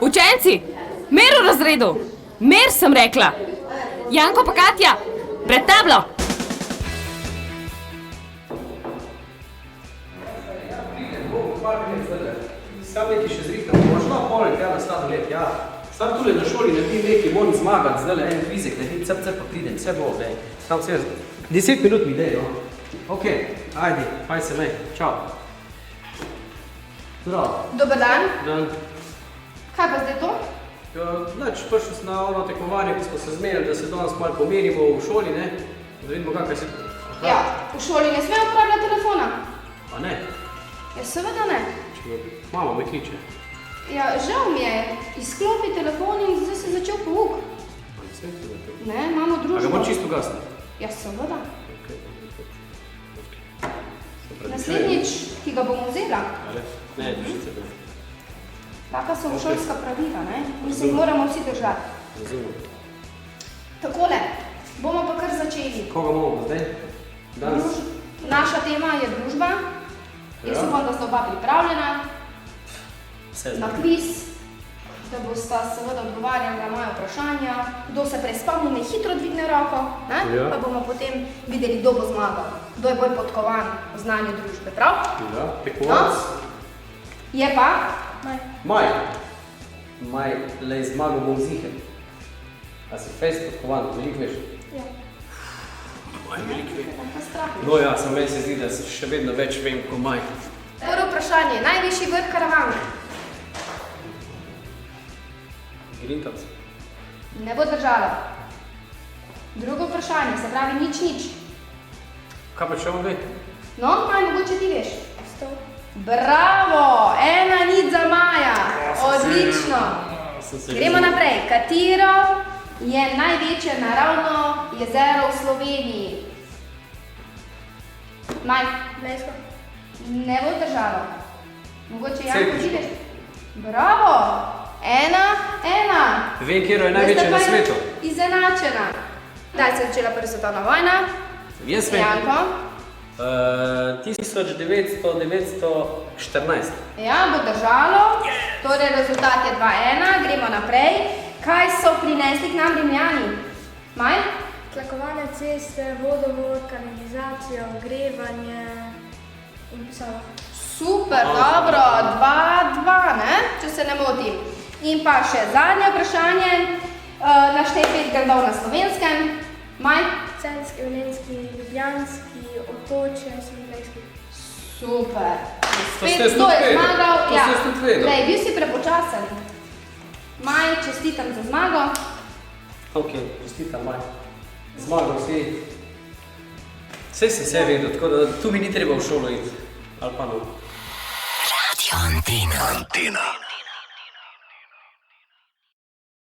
Učenci, mir v razredu. Mir, sem rekla. Janko pa Katja, pred tablo. Sam neki še zrihtam, možno poleg tega stado let, ja. Sam tule na šoli naredim neki, moram zmagati, zdaj en fizik, naredim cep pa pridem, vse bo, dej. Sam vse, 10 minut mi dej, no. Ok, ajde, faj se mej, čau. Zdravo. Dober dan. Dan. Kaj pa zdaj to? Nič, prišel sem na ono tekmovanje, ko smo se zmenili, da se danes malo pomerimo v šoli, ne? Da vidimo, kakaj se... Ja, v šoli ne smejo uporabljati telefona. A ne? Ja, seveda ne. Mama me kliče. Ja, žal mi je. Izklopi telefon in zdaj se začel pouk. Ne, imamo družbo. A ga moram čisto ugasniti? Ja, seveda. Naslednjič, ki ga bom vzela. Ne, držite ga. Taka so šolska pravila, ne? Mi se jih moramo vsi držati. Razumem. Takole, bomo pa kar začeli. Koga bomo zdaj? Danes? Naša tema je družba. Jaz upam, da sta oba pripravljena na kviz, da bosta seveda odgovarjali na moje vprašanja. Kdo se prespomni, ne hitro dvigne roko, pa bomo potem videli, kdo bo zmagal. Kdo je bolj podkovan v znanju družbe, prav? Ja, tekmovalec. Je pa? Maj. Maj, lej zmagal bom ziher. A si fejst podkovan, veliko veš? Ja. No ja, samo meni se zdi, da še vedno več vem, ko Maj. Prvo vprašanje, najvišji vrh Karavanke? Grintac. Ne bo držalo. Drugo vprašanje, se pravi nič. Kaj pa če on ve? No, Maj, mogoče ti veš. Bravo, 1-0 za Maja. Odlično. Gremo naprej. Katero je največje naravno jezero v Sloveniji? Maj. Blejsko. Ne bo držalo. Mogoče Janko ti veš? Bravo. 1-1. Vem, kjero je največje na svetu. Izenačena. Kdaj se je začela prva svetovna vojna? Jaz vem. Janko? 1914. Ja, bo držalo. Torej, rezultat je 2-1. Gremo naprej. Kaj so prinesli k nam Rimljani? Maj? Tlakovane ceste, vodovod, kanalizacijo, ogrevanje in pisalo. Super, dobro. 2-2, ne? Če se ne motim. In pa še zadnje vprašanje. Naštej 5 gradov na Slovenskem. Maj? Celjski, Velenjski, Ljubljanski, Otočje, Smilejski. Super. Kdo je zmagal? To ste tudi vedel. Lej, bil si prepočasen. Maj, čestitam za zmago. Ok, čestitam Maj. Zmagal si. Vse sem se vedel, tako da tu mi ni treba v šolo iti. Ali pa no. Radio Antina.